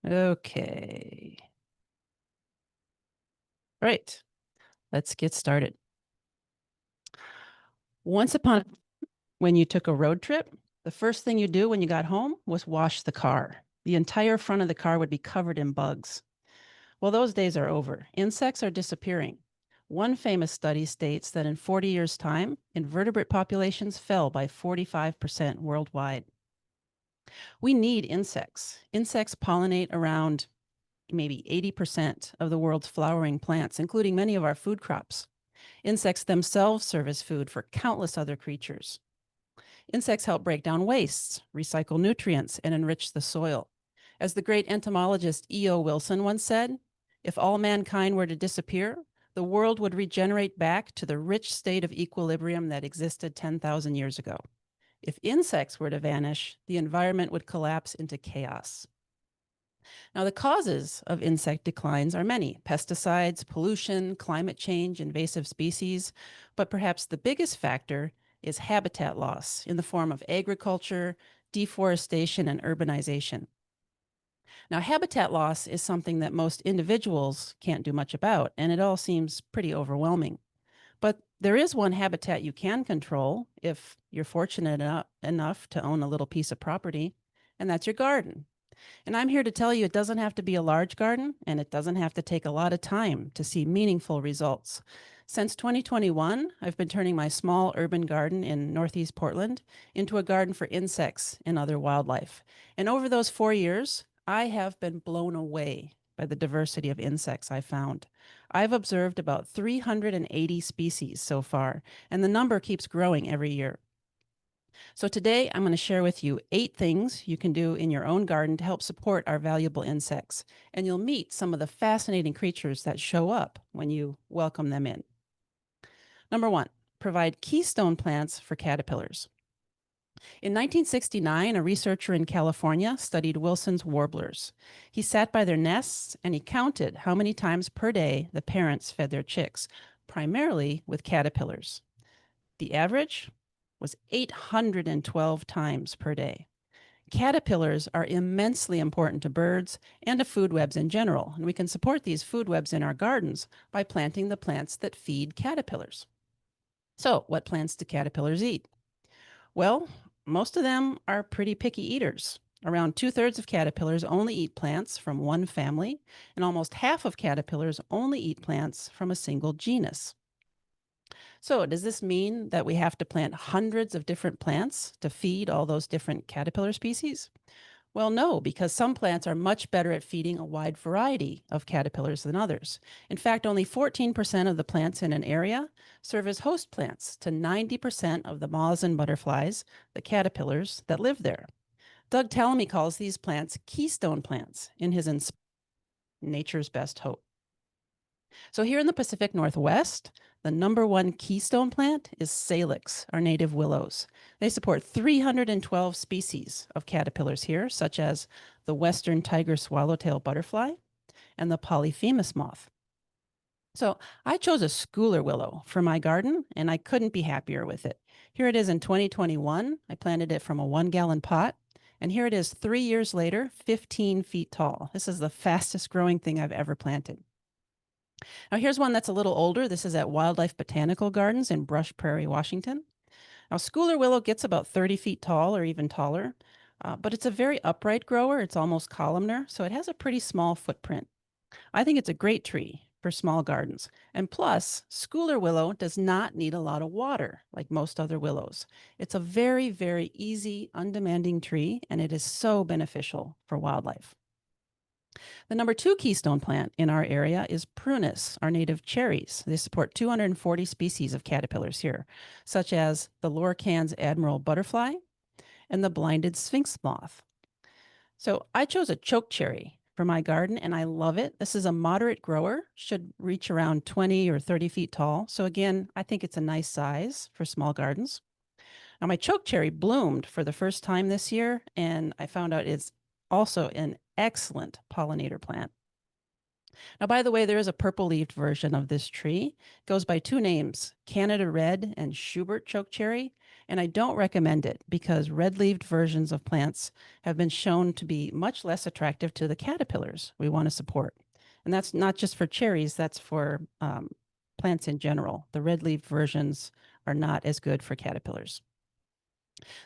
Okay. All right, let's get started. Once upon when you took a road trip, the first thing you do when you got home was wash the car. The entire front of the car would be covered in bugs. Well, those days are over. Insects are disappearing. One famous study states that in 40 years' time, invertebrate populations fell by 45% worldwide. We need insects. Insects pollinate around maybe 80% of the world's flowering plants, including many of our food crops. Insects themselves serve as food for countless other creatures. Insects help break down wastes, recycle nutrients, and enrich the soil. As the great entomologist E.O. Wilson once said, if all mankind were to disappear, the world would regenerate back to the rich state of equilibrium that existed 10,000 years ago. If insects were to vanish, the environment would collapse into chaos. Now, the causes of insect declines are many: pesticides, pollution, climate change, invasive species. But perhaps the biggest factor is habitat loss in the form of agriculture, deforestation, and urbanization. Now, habitat loss is something that most individuals can't do much about, and it all seems pretty overwhelming. But there is one habitat you can control if you're fortunate enough to own a little piece of property, and that's your garden. And I'm here to tell you it doesn't have to be a large garden, and it doesn't have to take a lot of time to see meaningful results. Since 2021, I've been turning my small urban garden in Northeast Portland into a garden for insects and other wildlife. And over those 4 years, I have been blown away by the diversity of insects I found. I've observed about 380 species so far, and the number keeps growing every year. So today I'm going to share with you 8 things you can do in your own garden to help support our valuable insects. And you'll meet some of the fascinating creatures that show up when you welcome them in. Number 1, provide keystone plants for caterpillars. In 1969, a researcher in California studied Wilson's warblers. He sat by their nests and he counted how many times per day the parents fed their chicks, primarily with caterpillars. The average was 812 times per day. Caterpillars are immensely important to birds and to food webs in general, and we can support these food webs in our gardens by planting the plants that feed caterpillars. So, what plants do caterpillars eat? Well, most of them are pretty picky eaters. Around 2/3 of caterpillars only eat plants from one family, and almost half of caterpillars only eat plants from a single genus. So, does this mean that we have to plant hundreds of different plants to feed all those different caterpillar species? Well, no, because some plants are much better at feeding a wide variety of caterpillars than others. In fact, only 14% of the plants in an area serve as host plants to 90% of the moths and butterflies, the caterpillars that live there. Doug Tallamy calls these plants keystone plants in his Nature's Best Hope. So here in the Pacific Northwest, the number one keystone plant is salix, our native willows. They support 312 species of caterpillars here, such as the western tiger swallowtail butterfly and the polyphemus moth. So I chose a schooler willow for my garden, and I couldn't be happier with it. Here it is in 2021. I planted it from a 1-gallon pot, and here it is 3 years later, 15 feet tall. This is the fastest growing thing I've ever planted. Now, here's one that's a little older. This is at Wildlife Botanical Gardens in Brush Prairie, Washington. Now, schooler willow gets about 30 feet tall or even taller, but it's a very upright grower. It's almost columnar, so it has a pretty small footprint. I think it's a great tree for small gardens. And plus, schooler willow does not need a lot of water like most other willows. It's a very, very easy, undemanding tree, and it is so beneficial for wildlife. The number 2 keystone plant in our area is prunus, our native cherries. They support 240 species of caterpillars here, such as the Lorcan's admiral butterfly and the blinded sphinx moth. So I chose a chokecherry for my garden, and I love it. This is a moderate grower, should reach around 20 or 30 feet tall. So again, I think it's a nice size for small gardens. Now, my chokecherry bloomed for the first time this year, and I found out it's also an excellent pollinator plant. Now, by the way, there is a purple-leaved version of this tree. It goes by two names, Canada Red and Schubert chokecherry, and I don't recommend it because red-leaved versions of plants have been shown to be much less attractive to the caterpillars we want to support. And that's not just for cherries, that's for plants in general. The red-leaved versions are not as good for caterpillars.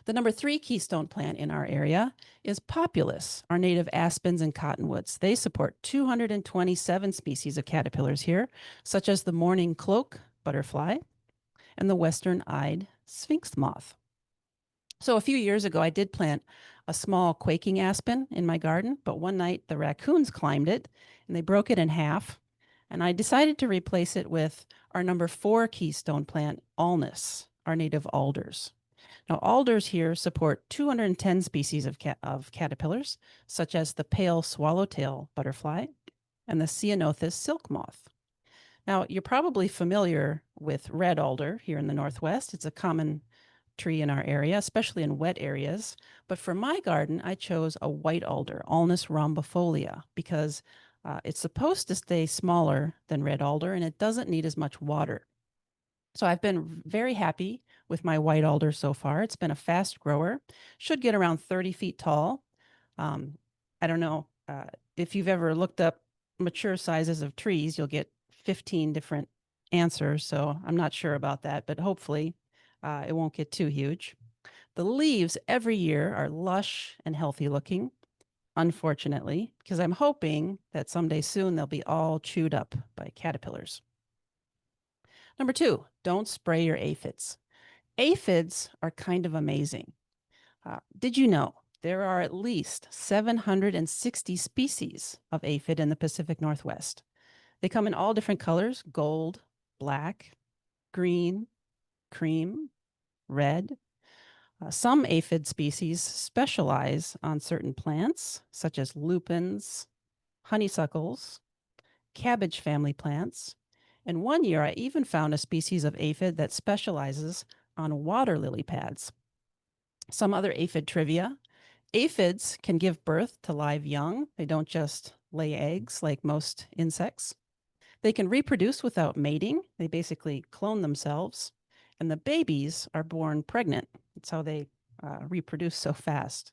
The number 3 keystone plant in our area is populus, our native aspens and cottonwoods. They support 227 species of caterpillars here, such as the morning cloak butterfly and the western-eyed sphinx moth. So a few years ago, I did plant a small quaking aspen in my garden, but one night the raccoons climbed it and they broke it in half. And I decided to replace it with our number 4 keystone plant, alnus, our native alders. Now, alders here support 210 species of caterpillars, such as the pale swallowtail butterfly and the ceanothus silk moth. Now, you're probably familiar with red alder here in the Northwest. It's a common tree in our area, especially in wet areas. But for my garden, I chose a white alder, Alnus rhombifolia, because it's supposed to stay smaller than red alder and it doesn't need as much water. So I've been very happy with my white alder so far. It's been a fast grower, should get around 30 feet tall. I don't know if you've ever looked up mature sizes of trees, you'll get 15 different answers. So I'm not sure about that, but hopefully it won't get too huge. The leaves every year are lush and healthy looking, unfortunately, because I'm hoping that someday soon they'll be all chewed up by caterpillars. Number 2, don't spray your aphids. Aphids are kind of amazing. Did you know there are at least 760 species of aphid in the Pacific Northwest? They come in all different colors, gold, black, green, cream, red. Some aphid species specialize on certain plants, such as lupins, honeysuckles, cabbage family plants. And one year, I even found a species of aphid that specializes on water lily pads. Some other aphid trivia. Aphids can give birth to live young. They don't just lay eggs like most insects. They can reproduce without mating. They basically clone themselves. And the babies are born pregnant. That's how they reproduce so fast.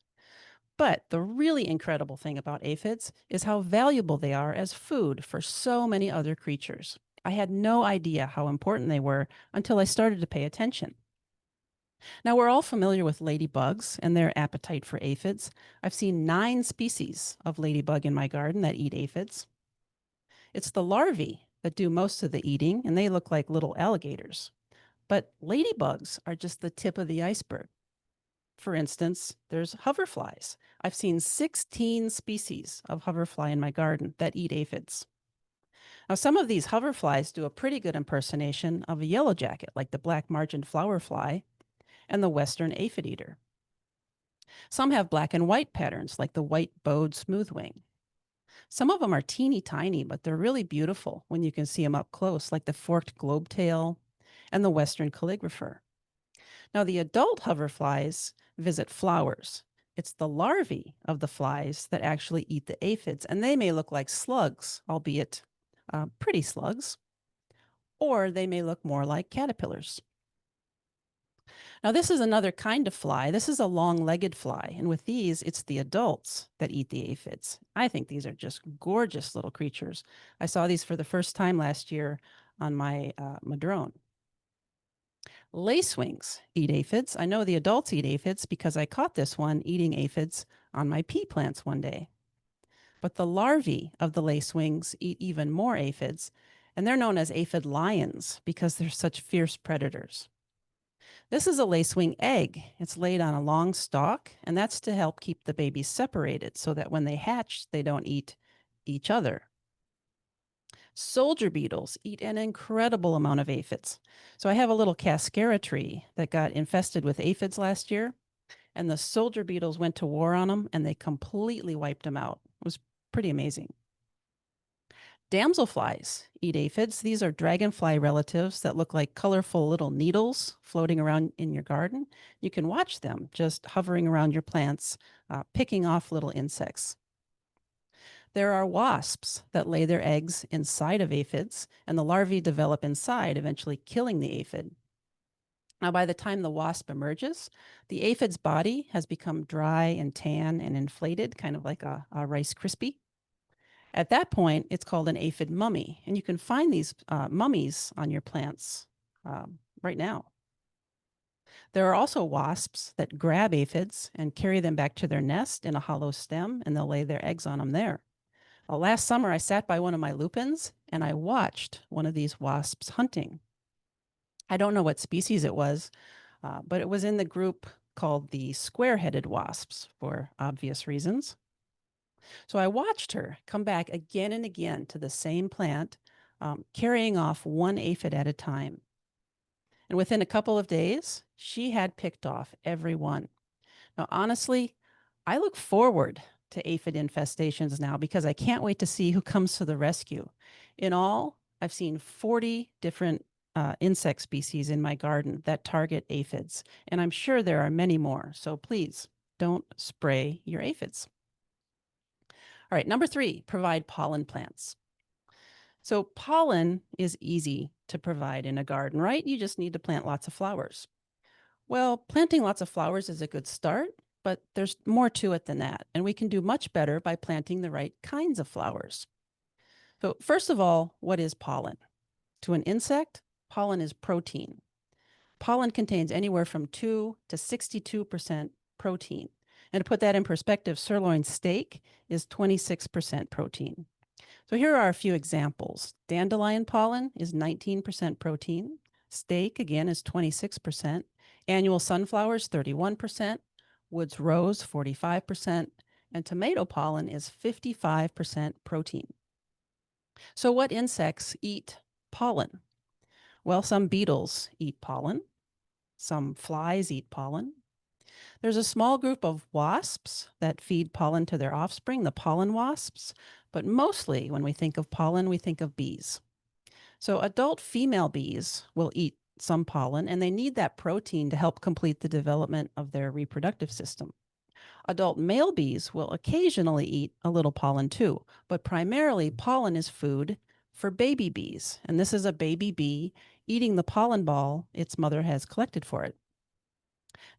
But the really incredible thing about aphids is how valuable they are as food for so many other creatures. I had no idea how important they were until I started to pay attention. Now, we're all familiar with ladybugs and their appetite for aphids. I've seen 9 species of ladybug in my garden that eat aphids. It's the larvae that do most of the eating, and they look like little alligators. But ladybugs are just the tip of the iceberg. For instance, there's hoverflies. I've seen 16 species of hoverfly in my garden that eat aphids. Now, some of these hoverflies do a pretty good impersonation of a yellow jacket, like the black-margined flowerfly and the western aphid eater. Some have black and white patterns, like the white-bowed smoothwing. Some of them are teeny tiny, but they're really beautiful when you can see them up close, like the forked globetail and the western calligrapher. Now, the adult hoverflies visit flowers. It's the larvae of the flies that actually eat the aphids, and they may look like slugs, albeit pretty slugs, or they may look more like caterpillars. Now, this is another kind of fly. This is a long-legged fly, and with these, it's the adults that eat the aphids. I think these are just gorgeous little creatures. I saw these for the first time last year on my madrone. Lacewings eat aphids. I know the adults eat aphids because I caught this one eating aphids on my pea plants one day. But the larvae of the lacewings eat even more aphids, and they're known as aphid lions because they're such fierce predators. This is a lacewing egg. It's laid on a long stalk, and that's to help keep the babies separated so that when they hatch, they don't eat each other. Soldier beetles eat an incredible amount of aphids. So I have a little cascara tree that got infested with aphids last year, and the soldier beetles went to war on them, and they completely wiped them out. It was pretty amazing. Damselflies eat aphids. These are dragonfly relatives that look like colorful little needles floating around in your garden. You can watch them just hovering around your plants, picking off little insects. There are wasps that lay their eggs inside of aphids, and the larvae develop inside, eventually killing the aphid. Now, by the time the wasp emerges, the aphid's body has become dry and tan and inflated, kind of like a Rice Krispie. At that point, it's called an aphid mummy, and you can find these mummies on your plants right now. There are also wasps that grab aphids and carry them back to their nest in a hollow stem, and they'll lay their eggs on them there. Last summer, I sat by one of my lupins, and I watched one of these wasps hunting. I don't know what species it was, but it was in the group called the square-headed wasps for obvious reasons. So I watched her come back again and again to the same plant, carrying off one aphid at a time. And within a couple of days, she had picked off every one. Now, honestly, I look forward to aphid infestations now because I can't wait to see who comes to the rescue. In all, I've seen 40 different insect species in my garden that target aphids, and I'm sure there are many more. So please don't spray your aphids. All right, number 3, provide pollen plants. So pollen is easy to provide in a garden, right? You just need to plant lots of flowers. Well, planting lots of flowers is a good start, but there's more to it than that, and we can do much better by planting the right kinds of flowers. So first of all, what is pollen? To an insect, pollen is protein. Pollen contains anywhere from 2 to 62% protein. And to put that in perspective, sirloin steak is 26% protein. So here are a few examples. Dandelion pollen is 19% protein. Steak, again, is 26%. Annual sunflowers, 31%. Woods rose, 45%. And tomato pollen is 55% protein. So what insects eat pollen? Well, some beetles eat pollen. Some flies eat pollen. There's a small group of wasps that feed pollen to their offspring, the pollen wasps, but mostly when we think of pollen, we think of bees. So adult female bees will eat some pollen, and they need that protein to help complete the development of their reproductive system. Adult male bees will occasionally eat a little pollen too, but primarily pollen is food for baby bees, and this is a baby bee eating the pollen ball its mother has collected for it.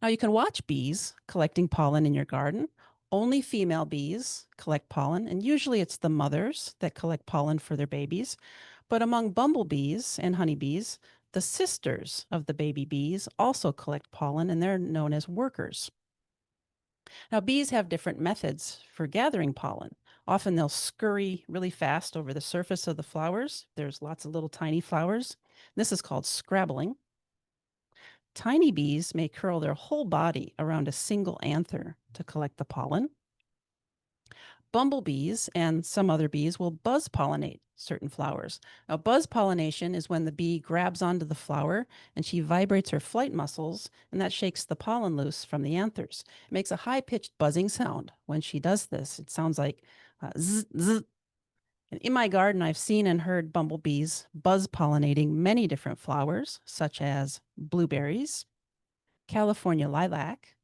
Now, you can watch bees collecting pollen in your garden. Only female bees collect pollen, and usually it's the mothers that collect pollen for their babies. But among bumblebees and honeybees, the sisters of the baby bees also collect pollen, and they're known as workers. Now, bees have different methods for gathering pollen. Often they'll scurry really fast over the surface of the flowers. There's lots of little tiny flowers. This is called scrabbling. Tiny bees may curl their whole body around a single anther to collect the pollen. Bumblebees and some other bees will buzz pollinate certain flowers. Now, buzz pollination is when the bee grabs onto the flower and she vibrates her flight muscles, and that shakes the pollen loose from the anthers. It makes a high-pitched buzzing sound when she does this. It sounds like zzz, zzz. And in my garden, I've seen and heard bumblebees buzz pollinating many different flowers, such as blueberries, California lilac,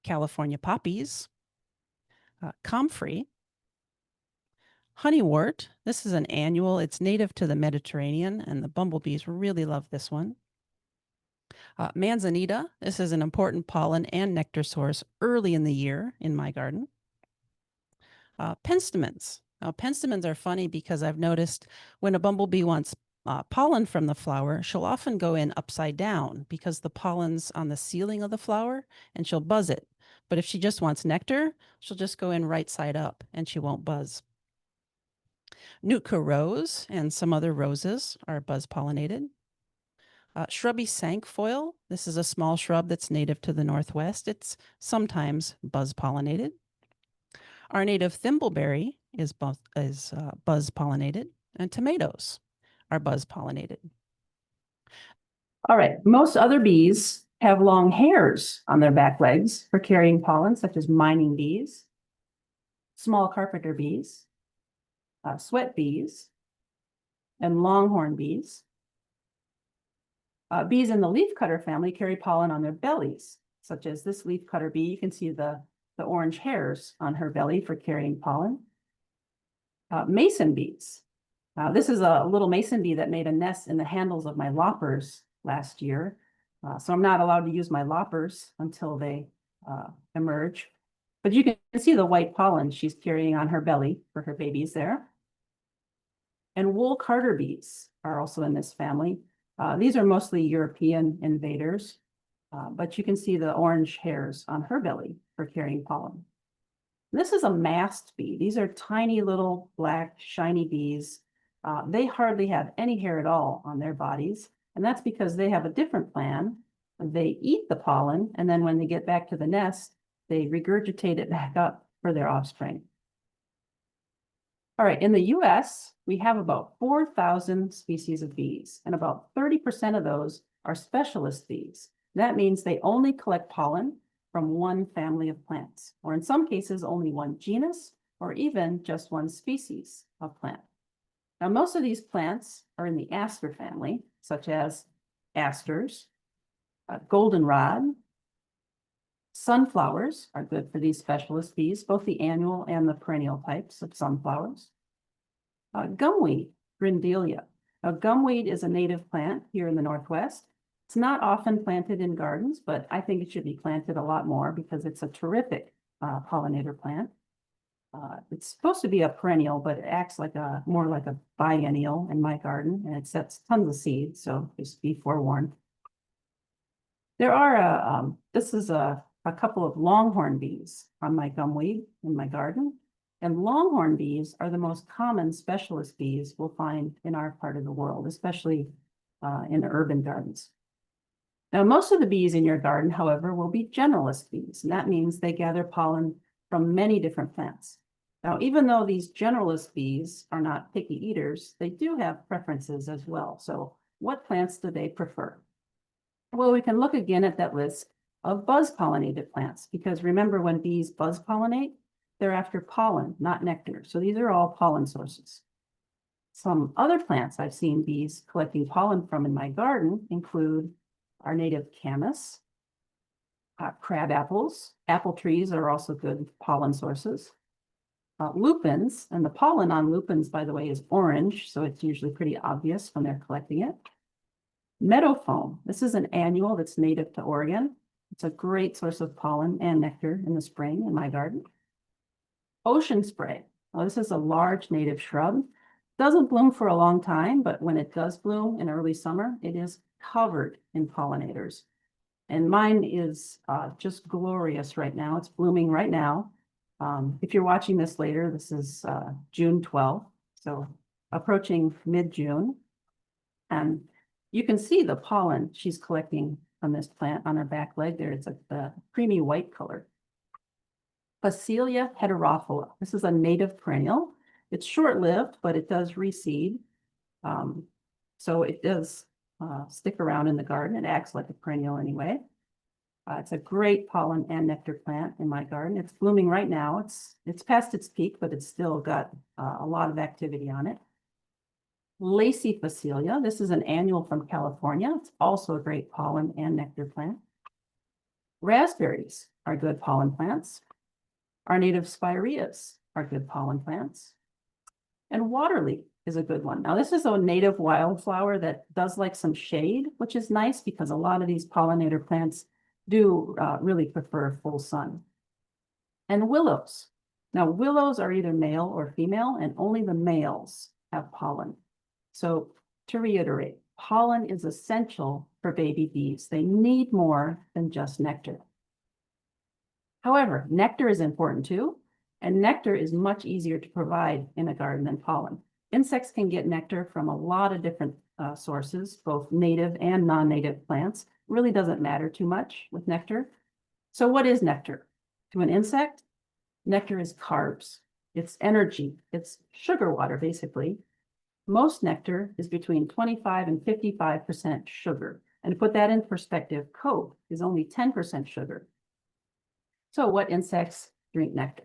California poppies, comfrey, honeywort. This is an annual. It's native to the Mediterranean, and the bumblebees really love this one. Manzanita. This is an important pollen and nectar source early in the year in my garden. Penstemons. Now, penstemons are funny because I've noticed when a bumblebee wants pollen from the flower, she'll often go in upside down because the pollen's on the ceiling of the flower, and she'll buzz it. But if she just wants nectar, she'll just go in right side up and she won't buzz. Nootka rose and some other roses are buzz pollinated. Shrubby cinquefoil. This is a small shrub that's native to the Northwest. It's sometimes buzz pollinated. Our native thimbleberry is buzz pollinated, and tomatoes are buzz pollinated. All right, most other bees have long hairs on their back legs for carrying pollen, such as mining bees, small carpenter bees, sweat bees, and longhorn bees. Bees in the leafcutter family carry pollen on their bellies, such as this leafcutter bee. You can see the orange hairs on her belly for carrying pollen. Mason bees. This is a little mason bee that made a nest in the handles of my loppers last year. So I'm not allowed to use my loppers until they emerge. But you can see the white pollen she's carrying on her belly for her babies there. And wool carder bees are also in this family. These are mostly European invaders, but you can see the orange hairs on her belly for carrying pollen. This is a mast bee. These are tiny little black shiny bees. They hardly have any hair at all on their bodies, and that's because they have a different plan. They eat the pollen, and then when they get back to the nest, they regurgitate it back up for their offspring. All right, in the US, we have about 4,000 species of bees, and about 30% of those are specialist bees. That means they only collect pollen from one family of plants, or in some cases, only one genus, or even just one species of plant. Now, most of these plants are in the aster family, such as asters, goldenrod. Sunflowers are good for these specialist bees, both the annual and the perennial types of sunflowers. Gumweed, Grindelia. Now, gumweed is a native plant here in the Northwest. It's not often planted in gardens, but I think it should be planted a lot more because it's a terrific pollinator plant. It's supposed to be a perennial, but it acts like more like a biennial in my garden, and it sets tons of seeds, so just be forewarned. There are this is a couple of longhorn bees on my gumweed in my garden. And longhorn bees are the most common specialist bees we'll find in our part of the world, especially in urban gardens. Now, most of the bees in your garden, however, will be generalist bees, and that means they gather pollen from many different plants. Now, even though these generalist bees are not picky eaters, they do have preferences as well. So what plants do they prefer? Well, we can look again at that list of buzz-pollinated plants, because remember, when bees buzz-pollinate, they're after pollen, not nectar. So these are all pollen sources. Some other plants I've seen bees collecting pollen from in my garden include our native camas, crab apples. Apple trees are also good pollen sources. Lupins, and the pollen on lupins, by the way, is orange, so it's usually pretty obvious when they're collecting it. Meadow foam. This is an annual that's native to Oregon. It's a great source of pollen and nectar in the spring in my garden. Ocean spray. Well, this is a large native shrub. Doesn't bloom for a long time, but when it does bloom in early summer, it is covered in pollinators. And mine is just glorious right now. It's blooming right now. If you're watching this later, this is June 12th, so approaching mid-June. And you can see the pollen she's collecting from this plant on her back leg there. It's a creamy white color. Phacelia heterophylla. This is a native perennial. It's short-lived, but it does reseed. So it does stick around in the garden. It acts like a perennial anyway. It's a great pollen and nectar plant in my garden. It's blooming right now. It's past its peak, but it's still got a lot of activity on it. Lacy Phacelia. This is an annual from California. It's also a great pollen and nectar plant. Raspberries are good pollen plants. Our native spireas are good pollen plants. And waterleaf is a good one. Now, this is a native wildflower that does like some shade, which is nice because a lot of these pollinator plants do really prefer full sun. And willows. Now, willows are either male or female, and only the males have pollen. So to reiterate, pollen is essential for baby bees. They need more than just nectar. However, nectar is important too, and nectar is much easier to provide in a garden than pollen. Insects can get nectar from a lot of different sources, both native and non-native plants. It really doesn't matter too much with nectar. So what is nectar? To an insect, nectar is carbs. It's energy. It's sugar water, basically. Most nectar is between 25 and 55% sugar. And to put that in perspective, Coke is only 10% sugar. So what insects drink nectar?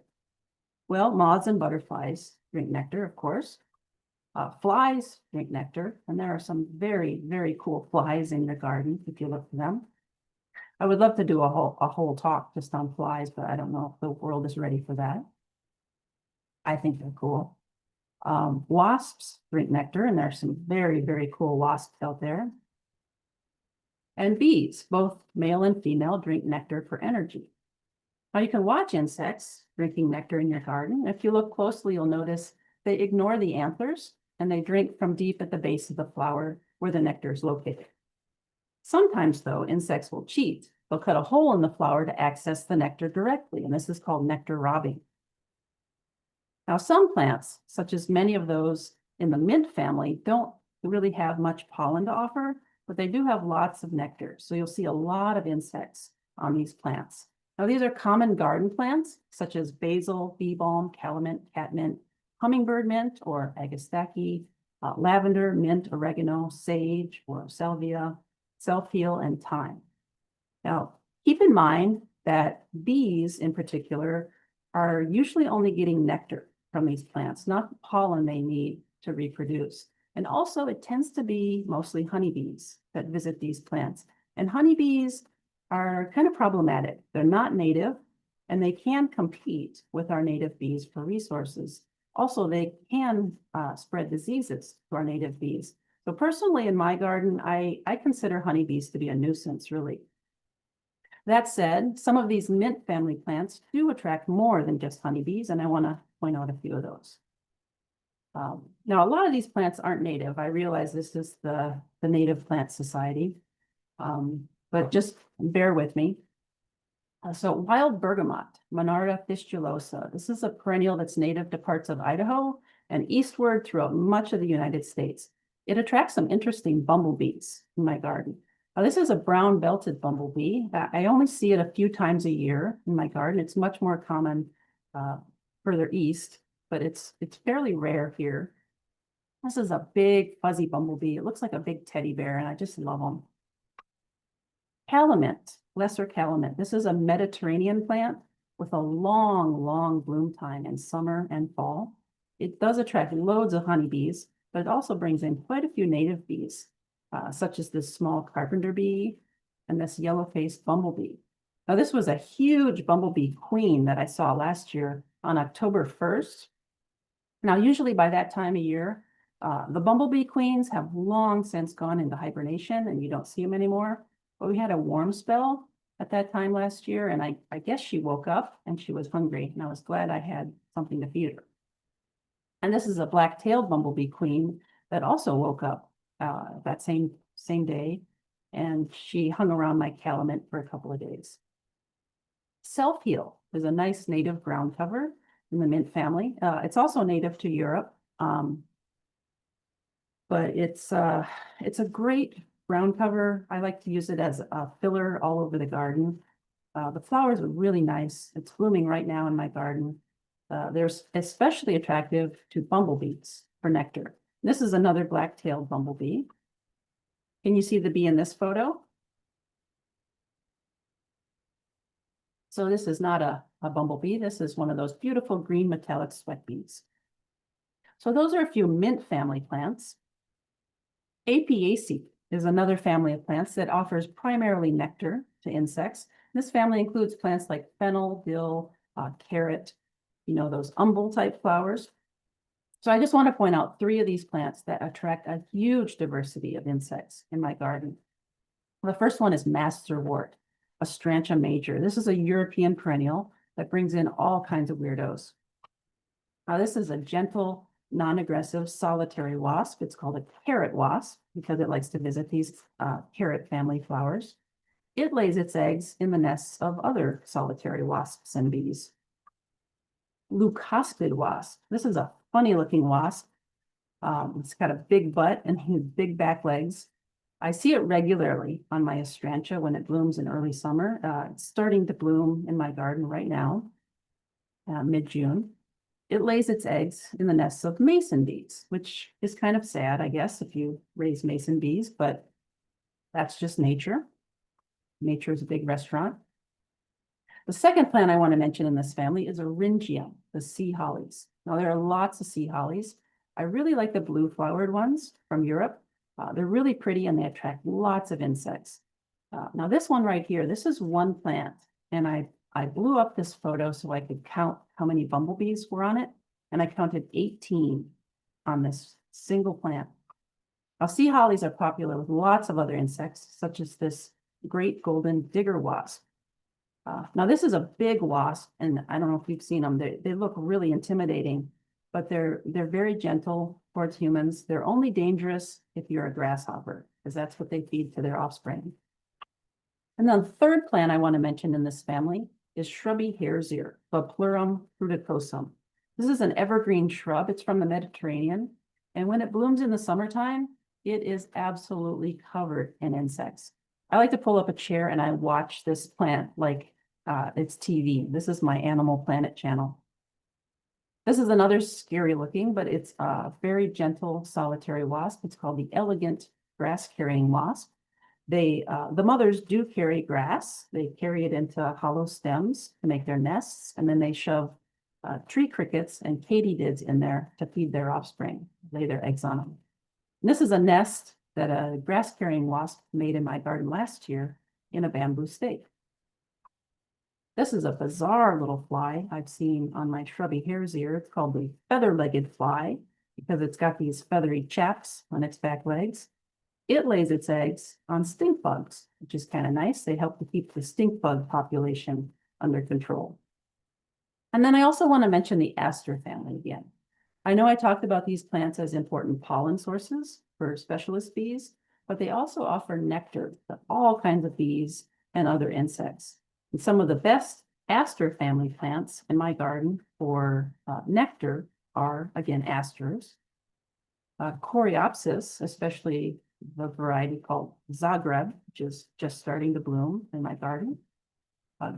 Well, moths and butterflies drink nectar, of course. Flies drink nectar, and there are some very, very cool flies in your garden if you look for them. I would love to do a whole talk just on flies, but I don't know if the world is ready for that. I think they're cool. Wasps drink nectar, and there's some very, very cool wasps out there. And bees, both male and female, drink nectar for energy. Now you can watch insects drinking nectar in your garden. If you look closely, you'll notice they ignore the anthers and they drink from deep at the base of the flower where the nectar is located. Sometimes, though, insects will cheat. They'll cut a hole in the flower to access the nectar directly, and this is called nectar robbing. Now, some plants, such as many of those in the mint family, don't really have much pollen to offer, but they do have lots of nectar. So you'll see a lot of insects on these plants. Now, these are common garden plants, such as basil, bee balm, calamint, catmint, hummingbird mint, or agastache, lavender, mint, oregano, sage, or salvia, self-heal, and thyme. Now, keep in mind that bees in particular are usually only getting nectar from these plants, not the pollen they need to reproduce. And also it tends to be mostly honeybees that visit these plants. And honeybees are kind of problematic. They're not native and they can compete with our native bees for resources. Also, they can spread diseases to our native bees. So personally in my garden, I consider honeybees to be a nuisance, really. That said, some of these mint family plants do attract more than just honeybees, and I want to point out a few of those. Now, a lot of these plants aren't native. I realize this is the Native Plant Society, but just bear with me. So wild bergamot, Monarda fistulosa. This is a perennial that's native to parts of Idaho and eastward throughout much of the United States. It attracts some interesting bumblebees in my garden. Now, this is a brown belted bumblebee. I only see it a few times a year in my garden. It's much more common further east, but it's fairly rare here. This is a big fuzzy bumblebee. It looks like a big teddy bear, and I just love them. Calamint, lesser calamint. This is a Mediterranean plant with a long, long bloom time in summer and fall. It does attract loads of honeybees, but it also brings in quite a few native bees, such as this small carpenter bee and this yellow-faced bumblebee. Now, this was a huge bumblebee queen that I saw last year on October 1st. Now, usually by that time of year, the bumblebee queens have long since gone into hibernation and you don't see them anymore. But we had a warm spell at that time last year, and I guess she woke up and she was hungry, and I was glad I had something to feed her. And this is a black-tailed bumblebee queen that also woke up that same day, and she hung around my calamint for a couple of days. Self-heal is a nice native ground cover in the mint family. It's also native to Europe, but it's a great ground cover. I like to use it as a filler all over the garden. The flowers are really nice. It's blooming right now in my garden. They're especially attractive to bumblebees for nectar. This is another black-tailed bumblebee. Can you see the bee in this photo? So this is not a bumblebee. This is one of those beautiful green metallic sweat bees. So those are a few mint family plants. Apiaceae is another family of plants that offers primarily nectar to insects. This family includes plants like fennel, dill, carrot, those umbel type flowers. So I just want to point out 3 of these plants that attract a huge diversity of insects in my garden. The first one is masterwort, Astrantia major. This is a European perennial that brings in all kinds of weirdos. Now, this is a gentle, non-aggressive solitary wasp. It's called a carrot wasp because it likes to visit these carrot family flowers. It lays its eggs in the nests of other solitary wasps and bees. Leucospid wasp. This is a funny looking wasp. It's got a big butt and big back legs. I see it regularly on my Astrantia when it blooms in early summer. It's starting to bloom in my garden right now, mid-June. It lays its eggs in the nests of mason bees, which is kind of sad, I guess, if you raise mason bees, but that's just nature. Nature is a big restaurant. The second plant I want to mention in this family is Eryngium, the sea hollies. Now, there are lots of sea hollies. I really like the blue flowered ones from Europe. They're really pretty and they attract lots of insects. Now, this one right here, this is one plant, and I blew up this photo so I could count how many bumblebees were on it, and I counted 18. on this single plant. Now, sea hollies are popular with lots of other insects, such as this great golden digger wasp. Now, this is a big wasp, and I don't know if you've seen them. They look really intimidating, but they're very gentle towards humans. They're only dangerous if you're a grasshopper, because that's what they feed to their offspring. And then the third plant I want to mention in this family is shrubby hare's ear, Baplurum fruticosum. This is an evergreen shrub. It's from the Mediterranean. And when it blooms in the summertime, it is absolutely covered in insects. I like to pull up a chair and I watch this plant like it's TV. This is my Animal Planet channel. This is another scary looking, but it's a very gentle solitary wasp. It's called the elegant grass-carrying wasp. The mothers do carry grass. They carry it into hollow stems to make their nests, and then they shove tree crickets and katydids in there to feed their offspring, lay their eggs on them. And this is a nest that a grass-carrying wasp made in my garden last year in a bamboo stake. This is a bizarre little fly I've seen on my shrubby hare's ear. It's called the feather-legged fly because it's got these feathery chaps on its back legs. It lays its eggs on stink bugs, which is kind of nice. They help to keep the stink bug population under control. And then I also want to mention the aster family again. I know I talked about these plants as important pollen sources for specialist bees, but they also offer nectar to all kinds of bees and other insects. And some of the best aster family plants in my garden for nectar are, again, asters, Coreopsis, especially the variety called Zagreb, which is just starting to bloom in my garden.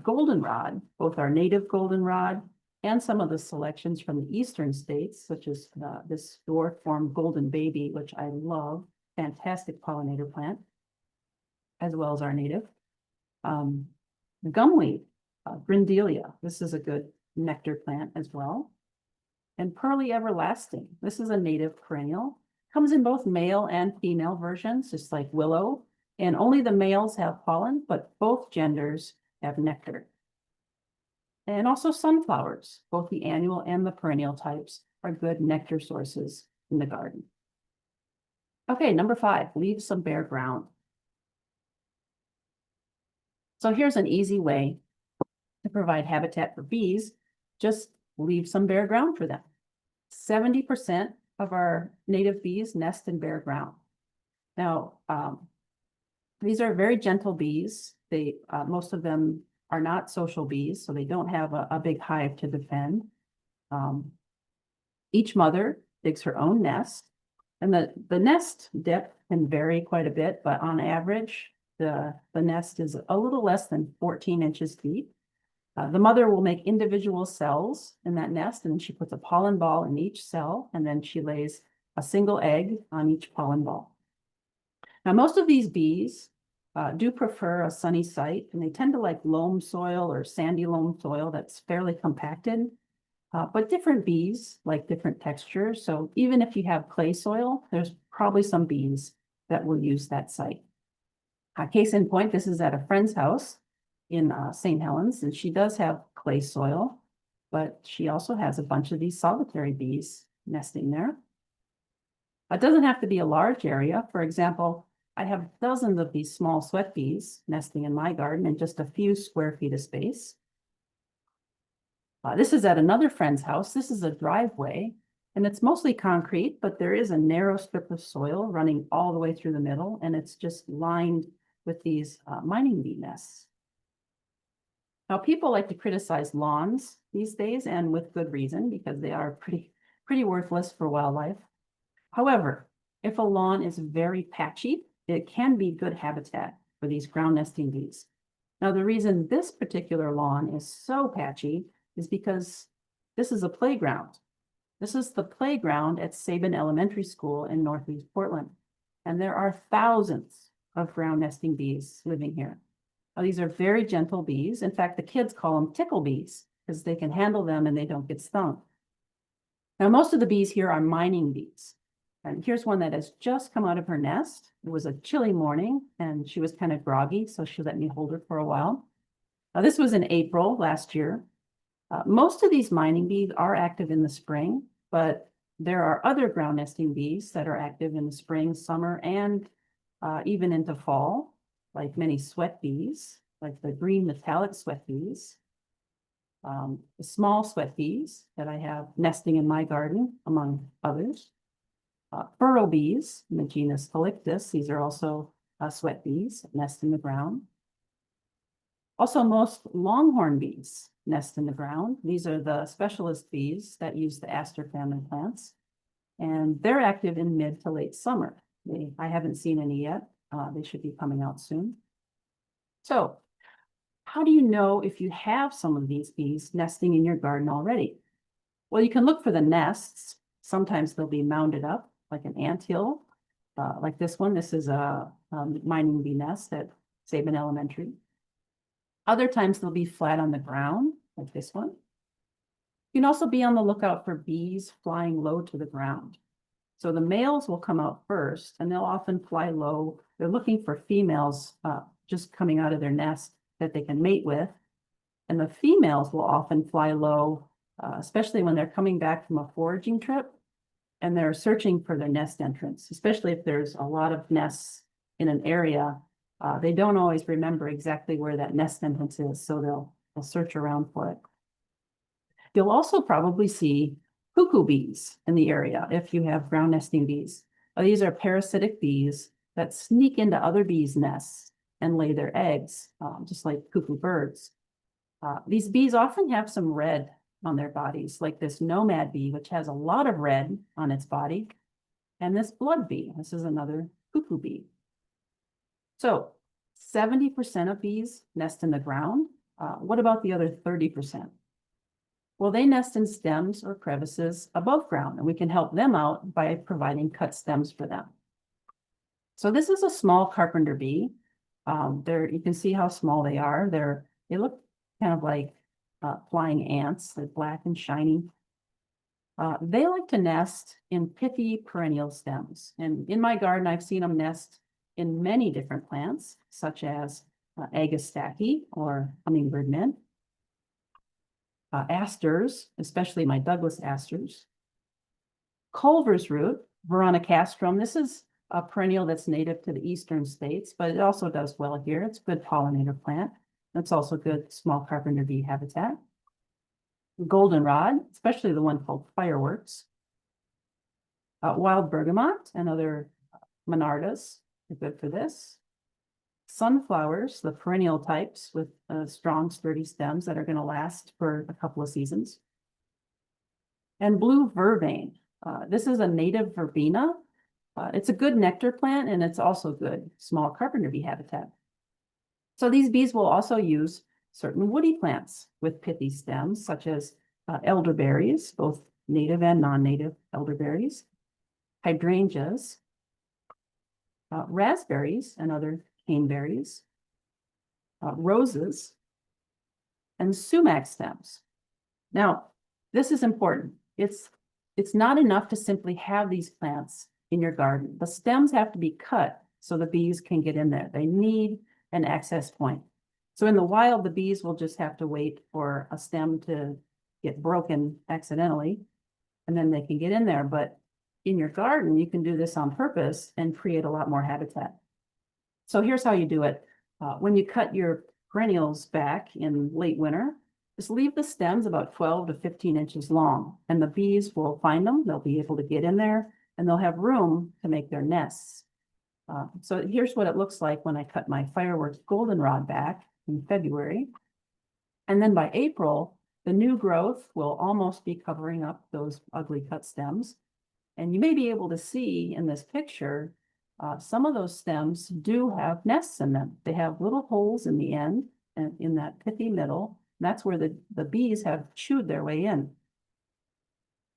Goldenrod, both our native goldenrod and some of the selections from the eastern states, such as this dwarf form golden baby, which I love, fantastic pollinator plant, as well as our native. Gumweed, Grindelia, this is a good nectar plant as well. And Pearly Everlasting, this is a native perennial. Comes in both male and female versions, just like willow. And only the males have pollen, but both genders have nectar. And also sunflowers, both the annual and the perennial types are good nectar sources in the garden. Okay, number 5, leave some bare ground. So here's an easy way to provide habitat for bees. Just leave some bare ground for them. 70% of our native bees nest in bare ground. Now, these are very gentle bees. They, most of them are not social bees, so they don't have a big hive to defend. Each mother digs her own nest, and the nest depth can vary quite a bit, but on average, the nest is a little less than 14 inches deep. The mother will make individual cells in that nest, and then she puts a pollen ball in each cell, and then she lays a single egg on each pollen ball. Now, most of these bees do prefer a sunny site, and they tend to like loam soil or sandy loam soil that's fairly compacted. But different bees like different textures. So even if you have clay soil, there's probably some bees that will use that site. Case in point, this is at a friend's house in St. Helens, and she does have clay soil, but she also has a bunch of these solitary bees nesting there. It doesn't have to be a large area. For example, I have dozens of these small sweat bees nesting in my garden in just a few square feet of space. This is at another friend's house. This is a driveway, and it's mostly concrete, but there is a narrow strip of soil running all the way through the middle, and it's just lined with these mining bee nests. Now, people like to criticize lawns these days, and with good reason, because they are pretty worthless for wildlife. However, if a lawn is very patchy, it can be good habitat for these ground nesting bees. Now, the reason this particular lawn is so patchy is because this is a playground. This is the playground at Sabin Elementary School in Northeast Portland. And there are thousands of ground nesting bees living here. Now, these are very gentle bees. In fact, the kids call them tickle bees because they can handle them and they don't get stung. Now, most of the bees here are mining bees. And here's one that has just come out of her nest. It was a chilly morning and she was kind of groggy, so she let me hold her for a while. Now, this was in April last year. Most of these mining bees are active in the spring, but There are other ground nesting bees that are active in the spring, summer, and even into fall, like many sweat bees, like the green metallic sweat bees. The small sweat bees that I have nesting in my garden, among others. Furrow bees in the genus Halictus. These are also sweat bees that nest in the ground. Also, most longhorn bees nest in the ground. These are the specialist bees that use the aster family plants, and they're active in mid to late summer. I haven't seen any yet. They should be coming out soon. So, how do you know if you have some of these bees nesting in your garden already? Well, you can look for the nests. Sometimes they'll be mounded up like an anthill, like this one. This is a mining bee nest at Sabin Elementary. Other times they'll be flat on the ground, like this one. You can also be on the lookout for bees flying low to the ground. So the males will come out first, and they'll often fly low. They're looking for females just coming out of their nest that they can mate with. And the females will often fly low, especially when they're coming back from a foraging trip and they're searching for their nest entrance, especially if there's a lot of nests in an area. They don't always remember exactly where that nest entrance is, so they'll search around for it. You'll also probably see cuckoo bees in the area if you have ground nesting bees. These are parasitic bees that sneak into other bees' nests and lay their eggs, just like cuckoo birds. These bees often have some red on their bodies, like this nomad bee, which has a lot of red on its body, and this blood bee. This is another cuckoo bee. So 70% of bees nest in the ground. What about the other 30%? Well, they nest in stems or crevices above ground, and we can help them out by providing cut stems for them. So this is a small carpenter bee. You can see how small they are. They look kind of like flying ants. They're black and shiny. They like to nest in pithy perennial stems. And in my garden, I've seen them nest in many different plants, such as agastache or hummingbird mint, asters, especially my Douglas asters, Culver's root, Veronicastrum. This is a perennial that's native to the eastern states, but it also does well here. It's a good pollinator plant. It's also good small carpenter bee habitat. Goldenrod, especially the one called Fireworks. Wild bergamot and other monardas are good for this. Sunflowers, the perennial types with strong, sturdy stems that are going to last for a couple of seasons. And blue vervain. This is a native verbena. It's a good nectar plant, and it's also good small carpenter bee habitat. So these bees will also use certain woody plants with pithy stems, such as elderberries, both native and non-native elderberries, hydrangeas, raspberries and other caneberries, roses, and sumac stems. Now, this is important. It's not enough to simply have these plants in your garden. The stems have to be cut so the bees can get in there. They need an access point. So in the wild, the bees will just have to wait for a stem to get broken accidentally, and then they can get in there. But in your garden, you can do this on purpose and create a lot more habitat. So here's how you do it. When you cut your perennials back in late winter, just leave the stems about 12 to 15 inches long, and the bees will find them. They'll be able to get in there, and they'll have room to make their nests. So here's what it looks like when I cut my Fireworks goldenrod back in February. And then by April, the new growth will almost be covering up those ugly cut stems. And you may be able to see in this picture, some of those stems do have nests in them. They have little holes in the end and in that pithy middle. That's where the bees have chewed their way in.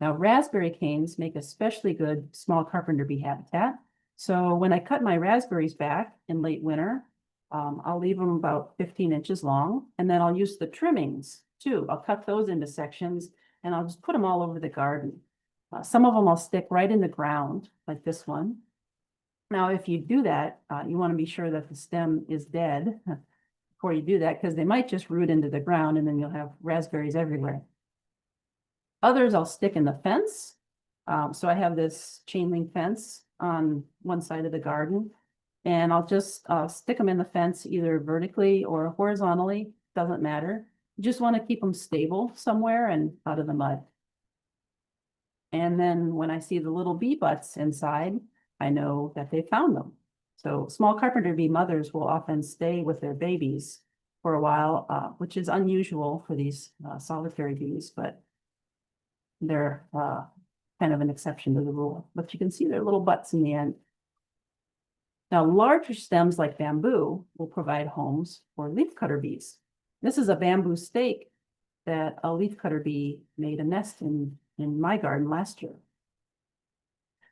Now, raspberry canes make especially good small carpenter bee habitat. So when I cut my raspberries back in late winter, I'll leave them about 15 inches long, and then I'll use the trimmings too. I'll cut those into sections, and I'll just put them all over the garden. Some of them I'll stick right in the ground, like this one. Now, if you do that, you want to be sure that the stem is dead before you do that, because they might just root into the ground, and then you'll have raspberries everywhere. Others I'll stick in the fence, So I have this chain link fence on one side of the garden, and I'll just stick them in the fence either vertically or horizontally, doesn't matter. You just want to keep them stable somewhere and out of the mud. And then when I see the little bee butts inside, I know that they found them. So small carpenter bee mothers will often stay with their babies for a while, which is unusual for these solitary bees, but they're kind of an exception to the rule. But you can see their little butts in the end. Now, larger stems like bamboo will provide homes for leafcutter bees. This is a bamboo stake that a leafcutter bee made a nest in my garden last year.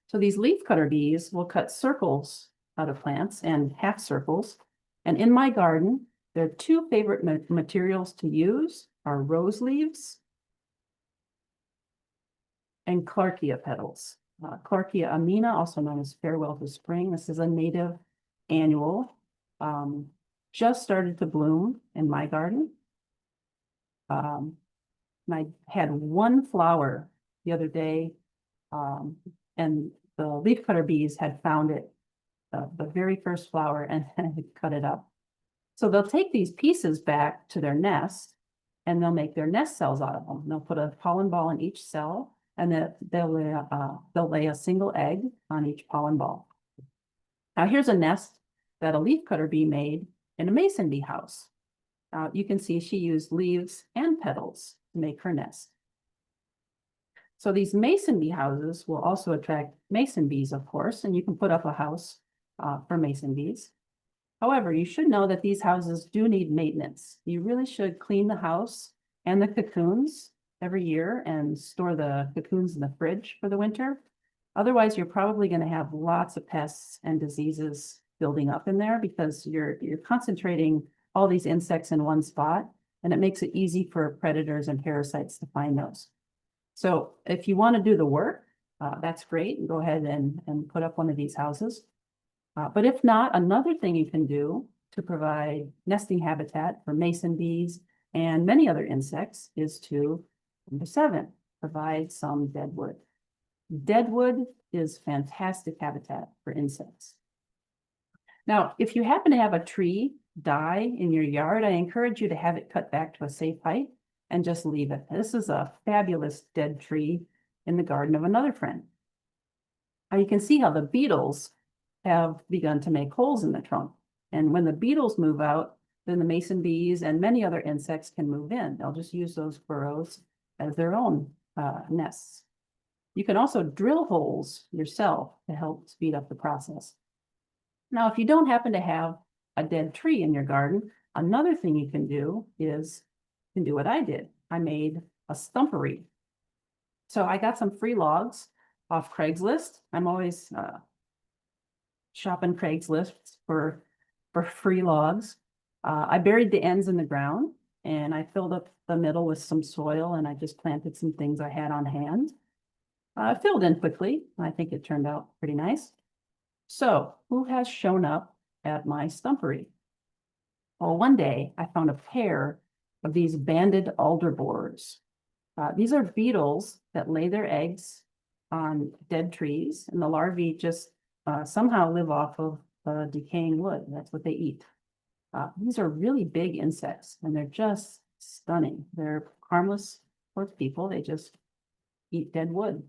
So these leafcutter bees will cut circles out of plants and half circles. And in my garden, their two favorite materials to use are rose leaves and Clarkia petals. Clarkia amina, also known as farewell to spring. This is a native annual, just started to bloom in my garden. And I had one flower the other day, and the leafcutter bees had found it, the very first flower, and cut it up. So they'll take these pieces back to their nest, and they'll make their nest cells out of them. They'll put a pollen ball in each cell, and they'll lay a single egg on each pollen ball. Now here's a nest that a leafcutter bee made in a mason bee house. You can see she used leaves and petals to make her nest. So these mason bee houses will also attract mason bees, of course, and you can put up a house for mason bees. However, you should know that these houses do need maintenance. You really should clean the house and the cocoons every year and store the cocoons in the fridge for the winter. Otherwise, you're probably going to have lots of pests and diseases building up in there because you're concentrating all these insects in one spot, and it makes it easy for predators and parasites to find those. So if you want to do the work, that's great. Go ahead and put up one of these houses. But if not, another thing you can do to provide nesting habitat for mason bees and many other insects is to, number 7, provide some deadwood. Deadwood is fantastic habitat for insects. Now, if you happen to have a tree die in your yard, I encourage you to have it cut back to a safe height and just leave it. This is a fabulous dead tree in the garden of another friend. Now you can see how the beetles have begun to make holes in the trunk. And when the beetles move out, then the mason bees and many other insects can move in. They'll just use those burrows as their own nests. You can also drill holes yourself to help speed up the process. Now, if you don't happen to have a dead tree in your garden, another thing you can do is you can do what I did. I made a stumpery. So I got some free logs off Craigslist. I'm always shopping Craigslist for free logs. I buried the ends in the ground and I filled up the middle with some soil and I just planted some things I had on hand. I filled in quickly. I think it turned out pretty nice. So who has shown up at my stumpery? Well, one day I found a pair of these banded alder borers. These are beetles that lay their eggs on dead trees, and the larvae just somehow live off of decaying wood. That's what they eat. These are really big insects, and they're just stunning. They're harmless towards people. They just eat dead wood.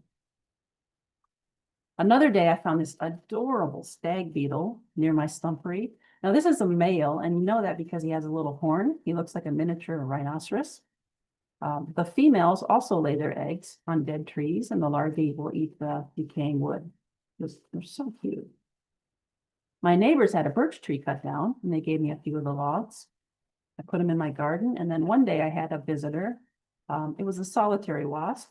Another day, I found this adorable stag beetle near my stumpery. Now, this is a male, and you know that because he has a little horn. He looks like a miniature rhinoceros. The females also lay their eggs on dead trees, and the larvae will eat the decaying wood. They're so cute. My neighbors had a birch tree cut down, and they gave me a few of the logs. I put them in my garden, and then one day I had a visitor. It was a solitary wasp.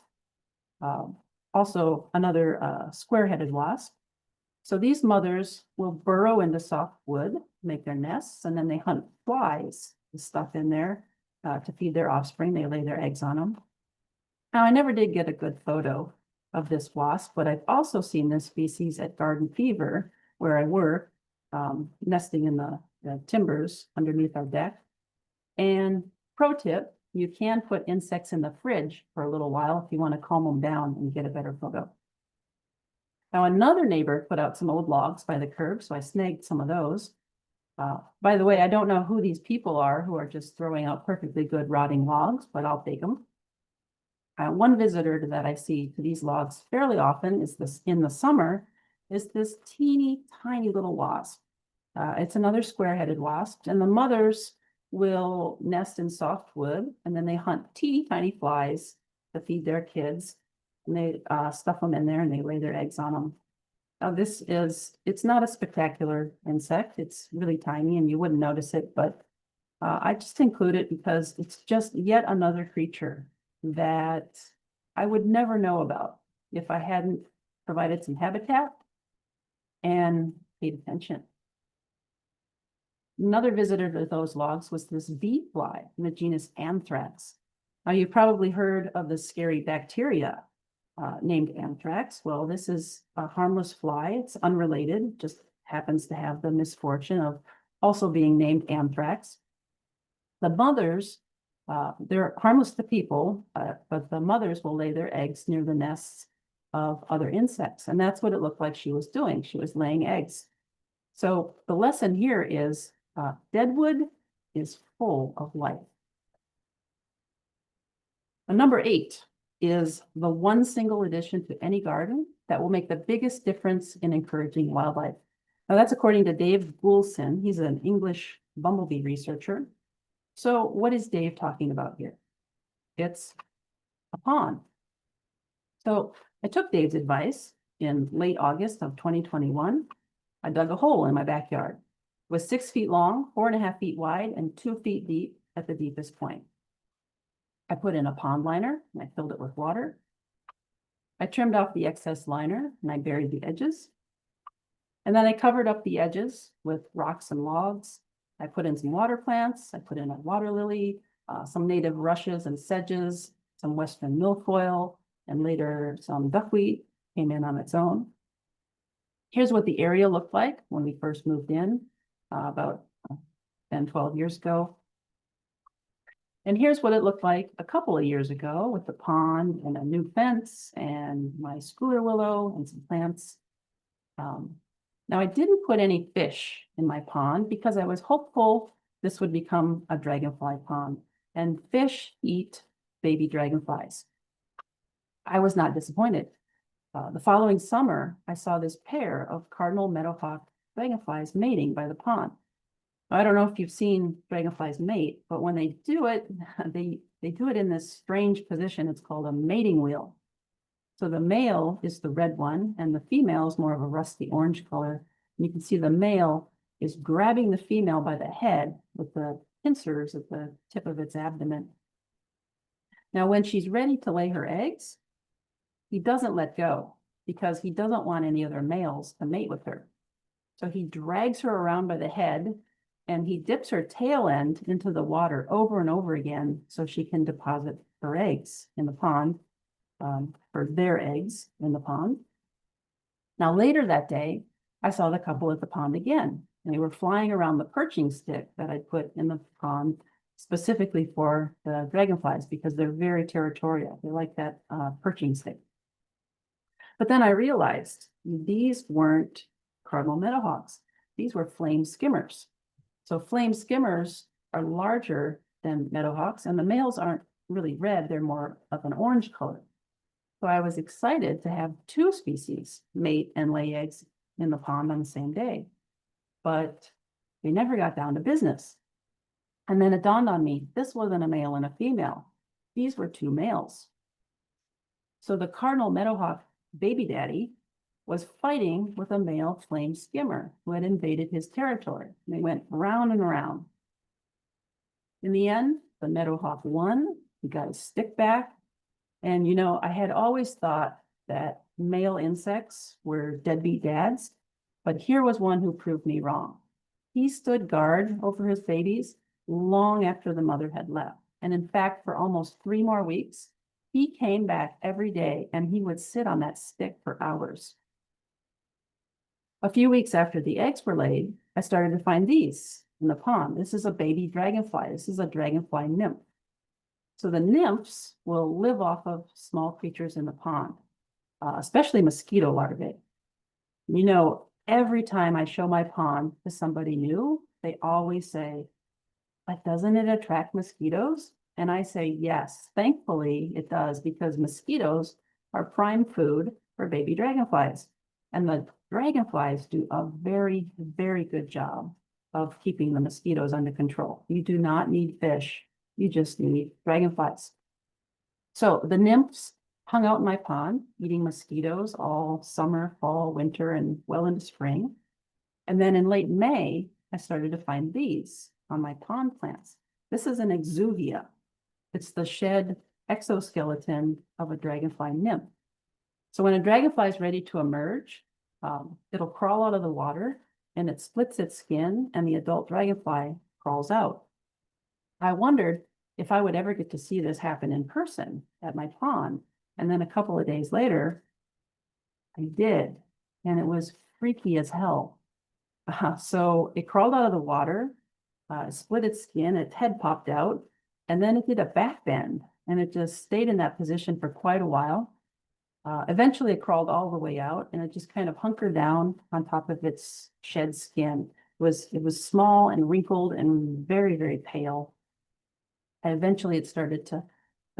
Also another square-headed wasp. So these mothers will burrow into soft wood, make their nests, and then they hunt flies and stuff in there to feed their offspring. They lay their eggs on them. Now, I never did get a good photo of this wasp, but I've also seen this species at Garden Fever, where I work, nesting in the timbers underneath our deck. And pro tip, you can put insects in the fridge for a little while if you want to calm them down and get a better photo. Now, another neighbor put out some old logs by the curb, so I snagged some of those. By the way, I don't know who these people are who are just throwing out perfectly good rotting logs, but I'll take them. One visitor that I see to these logs fairly often is this in the summer, is this teeny tiny little wasp. It's another square-headed wasp, and the mothers will nest in softwood, and then they hunt teeny tiny flies to feed their kids, and they stuff them in there and they lay their eggs on them. Now it's not a spectacular insect. It's really tiny and you wouldn't notice it, but I just include it because it's just yet another creature that I would never know about if I hadn't provided some habitat and paid attention. Another visitor to those logs was this bee fly in the genus Anthrax. Now, you've probably heard of the scary bacteria named anthrax. Well, this is a harmless fly. It's unrelated, just happens to have the misfortune of also being named anthrax. The mothers, they're harmless to people, but the mothers will lay their eggs near the nests of other insects. And that's what it looked like she was doing. She was laying eggs. So the lesson here is Deadwood is full of life. Number 8 is the one single addition to any garden that will make the biggest difference in encouraging wildlife. Now that's according to Dave Goulson. He's an English bumblebee researcher. So what is Dave talking about here? It's a pond. So I took Dave's advice in late August of 2021. I dug a hole in my backyard. It was 6 feet long, 4.5 feet wide, and 2 feet deep at the deepest point. I put in a pond liner and I filled it with water. I trimmed off the excess liner and I buried the edges. And then I covered up the edges with rocks and logs. I put in some water plants. I put in a water lily, some native rushes and sedges, some western milfoil, and later some duckweed came in on its own. Here's what the area looked like when we first moved in about 10, 12 years ago. And here's what it looked like a couple of years ago with the pond and a new fence and my schooler willow and some plants. Now I didn't put any fish in my pond because I was hopeful this would become a dragonfly pond, and fish eat baby dragonflies. I was not disappointed. The following summer, I saw this pair of cardinal meadowhawk dragonflies mating by the pond. I don't know if you've seen dragonflies mate, but when they do it, they do it in this strange position. It's called a mating wheel. So the male is the red one, and the female is more of a rusty orange color. And you can see the male is grabbing the female by the head with the pincers at the tip of its abdomen. Now, when she's ready to lay her eggs, he doesn't let go because he doesn't want any other males to mate with her. So he drags her around by the head and he dips her tail end into the water over and over again so she can deposit her eggs in the pond, or their eggs in the pond. Now, later that day, I saw the couple at the pond again, and they were flying around the perching stick that I'd put in the pond specifically for the dragonflies because they're very territorial. They like that perching stick. But then I realized these weren't cardinal meadowhawks. These were flame skimmers. So flame skimmers are larger than meadowhawks, and the males aren't really red. They're more of an orange color. So I was excited to have 2 species mate and lay eggs in the pond on the same day, but they never got down to business. And then it dawned on me, this wasn't a male and a female. These were 2 males. So the cardinal meadowhawk baby daddy was fighting with a male flame skimmer who had invaded his territory. They went round and around. In the end, the meadowhawk won. He got his stick back. And, you know, I had always thought that male insects were deadbeat dads, but here was one who proved me wrong. He stood guard over his babies long after the mother had left. And in fact, for almost 3 more weeks, he came back every day and he would sit on that stick for hours. A few weeks after the eggs were laid, I started to find these in the pond. This is a baby dragonfly. This is a dragonfly nymph. So the nymphs will live off of small creatures in the pond, especially mosquito larvae. You know, every time I show my pond to somebody new, they always say, but doesn't it attract mosquitoes? And I say, yes, thankfully it does, because mosquitoes are prime food for baby dragonflies. And the dragonflies do a very, very good job of keeping the mosquitoes under control. You do not need fish, you just need dragonflies. So the nymphs hung out in my pond, eating mosquitoes all summer, fall, winter, and well into spring. And then in late May, I started to find these on my pond plants. This is an exuvia. It's the shed exoskeleton of a dragonfly nymph. So when a dragonfly is ready to emerge, it'll crawl out of the water and it splits its skin and the adult dragonfly crawls out. I wondered if I would ever get to see this happen in person at my pond. And then a couple of days later, I did. And it was freaky as hell. So it crawled out of the water, split its skin, its head popped out, and then it did a back bend. And it just stayed in that position for quite a while. Eventually, it crawled all the way out, and it just kind of hunkered down on top of its shed skin. It was small and wrinkled and very, very pale. And eventually, it started to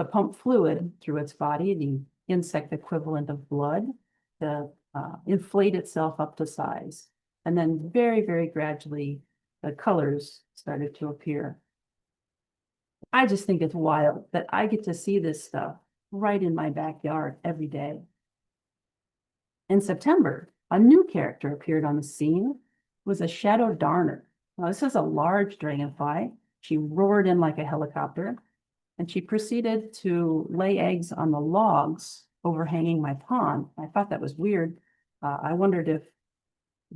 pump fluid through its body, the insect equivalent of blood, to inflate itself up to size. And then very, very gradually, the colors started to appear. I just think it's wild that I get to see this stuff right in my backyard every day. In September, a new character appeared on the scene. It was a shadow darner. Now, this is a large dragonfly. She roared in like a helicopter, and she proceeded to lay eggs on the logs overhanging my pond. I thought that was weird. I wondered if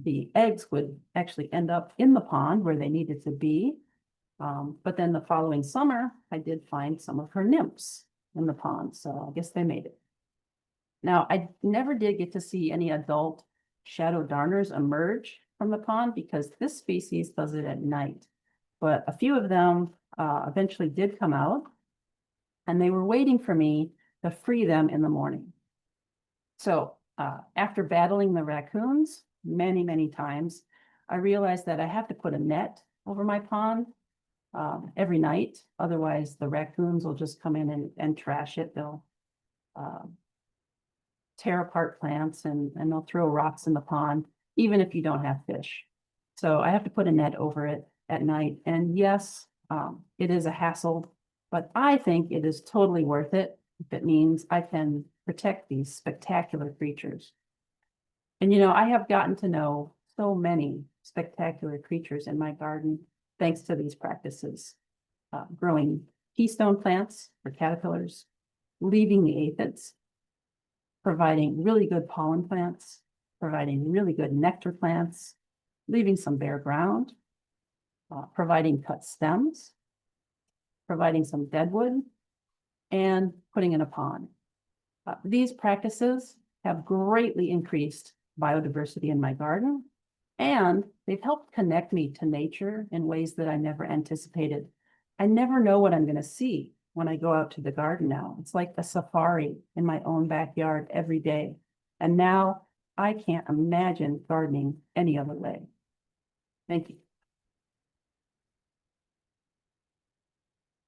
the eggs would actually end up in the pond where they needed to be. But then the following summer, I did find some of her nymphs in the pond, so I guess they made it. Now, I never did get to see any adult shadow darners emerge from the pond because this species does it at night. But a few of them eventually did come out, and they were waiting for me to free them in the morning. So after battling the raccoons many, many times, I realized that I have to put a net over my pond every night. Otherwise, the raccoons will just come in and trash it. They'll tear apart plants and they'll throw rocks in the pond, even if you don't have fish. So I have to put a net over it at night. And yes, it is a hassle, but I think it is totally worth it if it means I can protect these spectacular creatures. And, you know, I have gotten to know so many spectacular creatures in my garden thanks to these practices. Growing keystone plants for caterpillars, leaving the aphids, providing really good pollen plants, providing really good nectar plants, leaving some bare ground, providing cut stems, providing some deadwood, and putting in a pond. These practices have greatly increased biodiversity in my garden, and they've helped connect me to nature in ways that I never anticipated. I never know what I'm going to see when I go out to the garden now. It's like a safari in my own backyard every day. And now I can't imagine gardening any other way. Thank you.